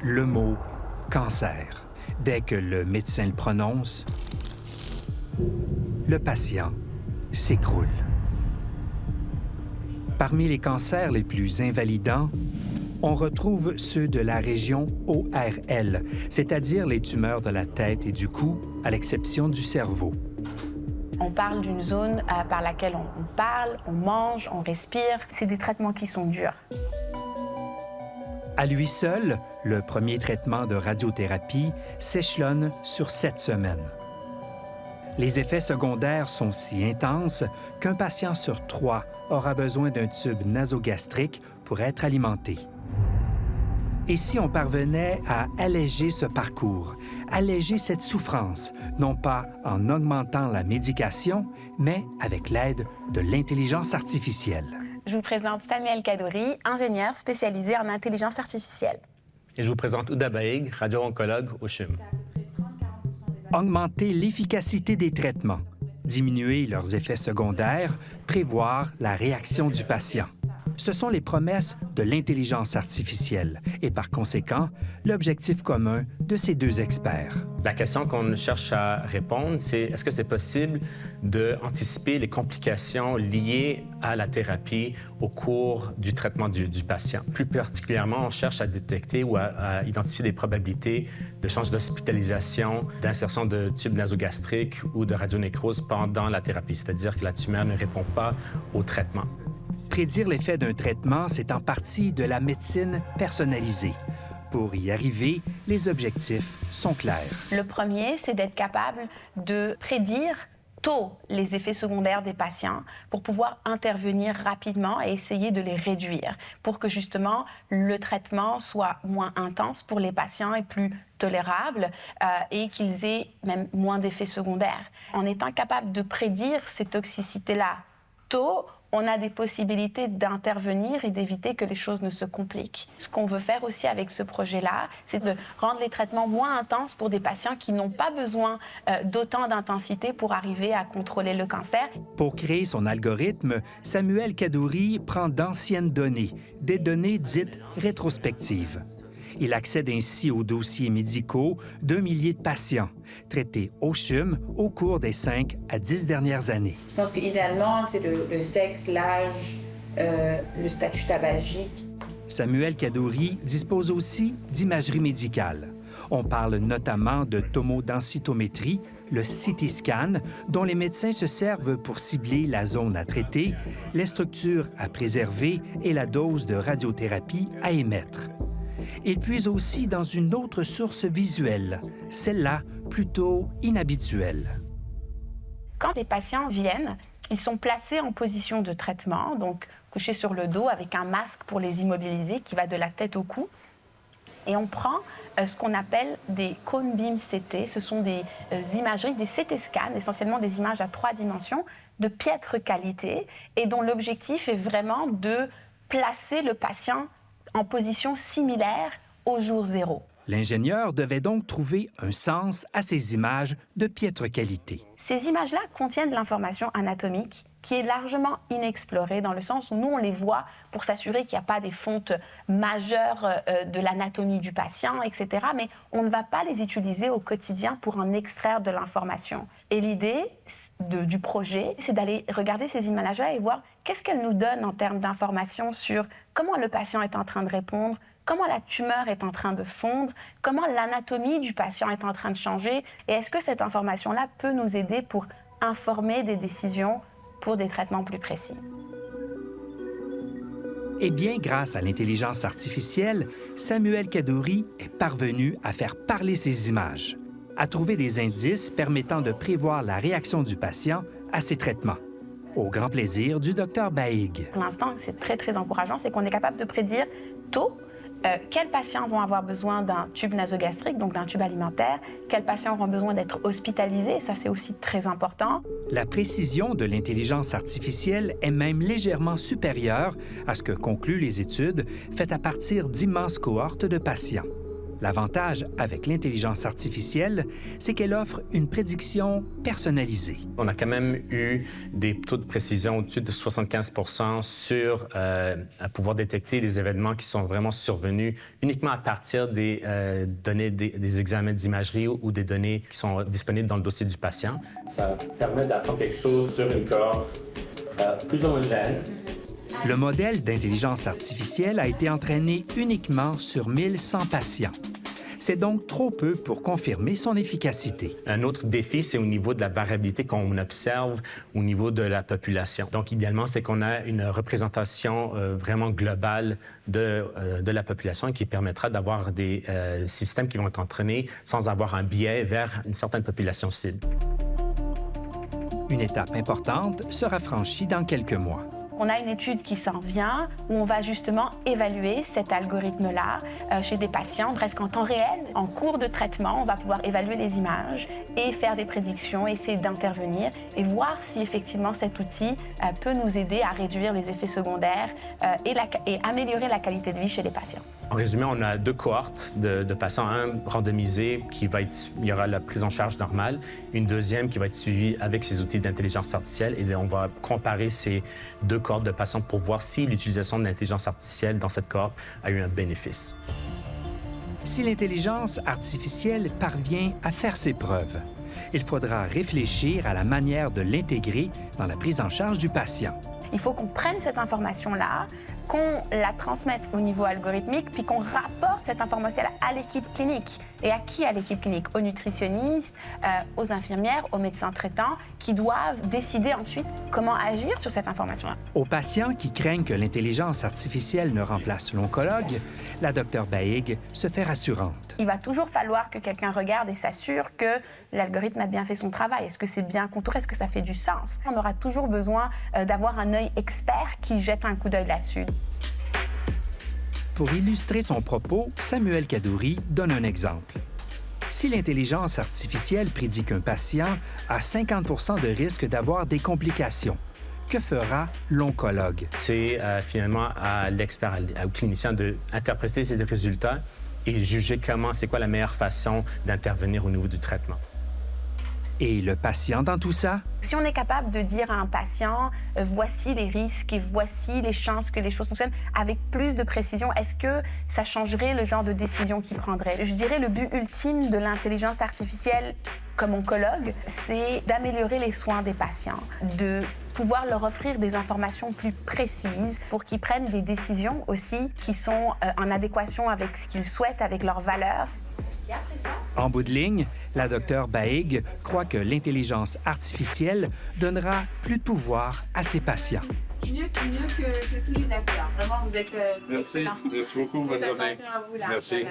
le mot « cancer ». Dès que le médecin le prononce, le patient s'écroule. Parmi les cancers les plus invalidants, on retrouve ceux de la région ORL, c'est-à-dire les tumeurs de la tête et du cou, à l'exception du cerveau. On parle d'une zone par laquelle on parle, on mange, on respire. C'est des traitements qui sont durs. À lui seul, le premier traitement de radiothérapie s'échelonne sur 7 semaines. Les effets secondaires sont si intenses qu'un patient sur 3 aura besoin d'un tube nasogastrique pour être alimenté. Et si on parvenait à alléger ce parcours, alléger cette souffrance, non pas en augmentant la médication, mais avec l'aide de l'intelligence artificielle? Je vous présente Samuel Kaddouri, ingénieur spécialisé en intelligence artificielle. Et je vous présente Ouda Baig, radio-oncologue au CHUM. Augmenter l'efficacité des traitements, diminuer leurs effets secondaires, prévoir la réaction du patient. Ce sont les promesses de l'intelligence artificielle et par conséquent, l'objectif commun de ces deux experts. La question qu'on cherche à répondre, c'est est-ce que c'est possible d'anticiper les complications liées à la thérapie au cours du traitement du patient? Plus particulièrement, on cherche à détecter ou à identifier des probabilités de change d'hospitalisation, d'insertion de tubes nasogastriques ou de radionécrose pendant la thérapie, c'est-à-dire que la tumeur ne répond pas au traitement. Prédire l'effet d'un traitement, c'est en partie de la médecine personnalisée. Pour y arriver, les objectifs sont clairs. Le premier, c'est d'être capable de prédire tôt les effets secondaires des patients pour pouvoir intervenir rapidement et essayer de les réduire pour que justement le traitement soit moins intense pour les patients et plus tolérable et qu'ils aient même moins d'effets secondaires. En étant capable de prédire ces toxicités-là tôt, on a des possibilités d'intervenir et d'éviter que les choses ne se compliquent. Ce qu'on veut faire aussi avec ce projet-là, c'est de rendre les traitements moins intenses pour des patients qui n'ont pas besoin d'autant d'intensité pour arriver à contrôler le cancer. Pour créer son algorithme, Samuel Kaddouri prend d'anciennes données, des données dites rétrospectives. Il accède ainsi aux dossiers médicaux d'1 millier de patients, traités au CHUM au cours des 5 à 10 dernières années. Je pense qu'idéalement, c'est le sexe, l'âge, le statut tabagique. Samuel Kaddouri dispose aussi d'imagerie médicale. On parle notamment de tomodensitométrie, le CT scan, dont les médecins se servent pour cibler la zone à traiter, les structures à préserver et la dose de radiothérapie à émettre. Il puise aussi dans une autre source visuelle, celle-là plutôt inhabituelle. Quand les patients viennent, ils sont placés en position de traitement, donc couchés sur le dos avec un masque pour les immobiliser qui va de la tête au cou. Et on prend ce qu'on appelle des cone beam CT. Ce sont des imageries, des CT scans, essentiellement des images à 3 dimensions de piètre qualité et dont l'objectif est vraiment de placer le patient en position similaire au jour zéro. L'ingénieur devait donc trouver un sens à ces images de piètre qualité. Ces images-là contiennent de l'information anatomique qui est largement inexplorée dans le sens où nous, on les voit pour s'assurer qu'il n'y a pas des fontes majeures de l'anatomie du patient, etc. Mais on ne va pas les utiliser au quotidien pour en extraire de l'information. Et l'idée du projet, c'est d'aller regarder ces images-là et voir qu'est-ce qu'elles nous donnent en termes d'informations sur comment le patient est en train de répondre, comment la tumeur est en train de fondre, comment l'anatomie du patient est en train de changer, et est-ce que cette information-là peut nous aider pour informer des décisions pour des traitements plus précis. Eh bien, grâce à l'intelligence artificielle, Samuel Kaddouri est parvenu à faire parler ces images, à trouver des indices permettant de prévoir la réaction du patient à ces traitements. Au grand plaisir du Dr Baig. Pour l'instant, c'est très, très encourageant, c'est qu'on est capable de prédire tôt quels patients vont avoir besoin d'un tube nasogastrique, donc d'un tube alimentaire, quels patients auront besoin d'être hospitalisés, ça c'est aussi très important. La précision de l'intelligence artificielle est même légèrement supérieure à ce que concluent les études faites à partir d'immenses cohortes de patients. L'avantage avec l'intelligence artificielle, c'est qu'elle offre une prédiction personnalisée. On a quand même eu des taux de précision au-dessus de 75 sur à pouvoir détecter les événements qui sont vraiment survenus uniquement à partir des données des examens d'imagerie ou des données qui sont disponibles dans le dossier du patient. Ça permet d'apprendre quelque chose sur une cohorte plus homogène. Le modèle d'intelligence artificielle a été entraîné uniquement sur 1100 patients. C'est donc trop peu pour confirmer son efficacité. Un autre défi, c'est au niveau de la variabilité qu'on observe au niveau de la population. Donc, idéalement, c'est qu'on a une représentation vraiment globale de la population et qui permettra d'avoir des systèmes qui vont être entraînés sans avoir un biais vers une certaine population cible. Une étape importante sera franchie dans quelques mois. On a une étude qui s'en vient où on va justement évaluer cet algorithme-là chez des patients presque en temps réel. En cours de traitement, on va pouvoir évaluer les images et faire des prédictions, essayer d'intervenir et voir si effectivement cet outil peut nous aider à réduire les effets secondaires et améliorer la qualité de vie chez les patients. En résumé, on a deux cohortes de patients. Un randomisé, il y aura la prise en charge normale. Une deuxième qui va être suivie avec ces outils d'intelligence artificielle. Et on va comparer ces deux cohortes de patients pour voir si l'utilisation de l'intelligence artificielle dans cette cohorte a eu un bénéfice. Si l'intelligence artificielle parvient à faire ses preuves, il faudra réfléchir à la manière de l'intégrer dans la prise en charge du patient. Il faut qu'on prenne cette information-là, qu'on la transmette au niveau algorithmique, puis qu'on rapporte cette information à l'équipe clinique. Et à qui à l'équipe clinique? Aux nutritionnistes, aux infirmières, aux médecins traitants, qui doivent décider ensuite comment agir sur cette information-là. Aux patients qui craignent que l'intelligence artificielle ne remplace l'oncologue, la Dr Baig se fait rassurante. Il va toujours falloir que quelqu'un regarde et s'assure que l'algorithme a bien fait son travail. Est-ce que c'est bien contouré? Est-ce que ça fait du sens? On aura toujours besoin d'avoir un œil expert qui jette un coup d'œil là-dessus. Pour illustrer son propos, Samuel Kaddouri donne un exemple. Si l'intelligence artificielle prédit qu'un patient a 50 de risque d'avoir des complications, que fera l'oncologue? C'est finalement à l'expert, au clinicien d'interpréter ces résultats et juger c'est quoi la meilleure façon d'intervenir au niveau du traitement. Et le patient dans tout ça? Si on est capable de dire à un patient, voici les risques et voici les chances que les choses fonctionnent avec plus de précision, est-ce que ça changerait le genre de décision qu'il prendrait? Je dirais le but ultime de l'intelligence artificielle comme oncologue, c'est d'améliorer les soins des patients, de pouvoir leur offrir des informations plus précises pour qu'ils prennent des décisions aussi qui sont en adéquation avec ce qu'ils souhaitent, avec leurs valeurs. En bout de ligne, la Dr Baig croit que l'intelligence artificielle donnera plus de pouvoir à ses patients. Mieux que tous les acteurs. Vraiment, vous êtes... Merci beaucoup, bonne journée. Attention à vous, là. Merci.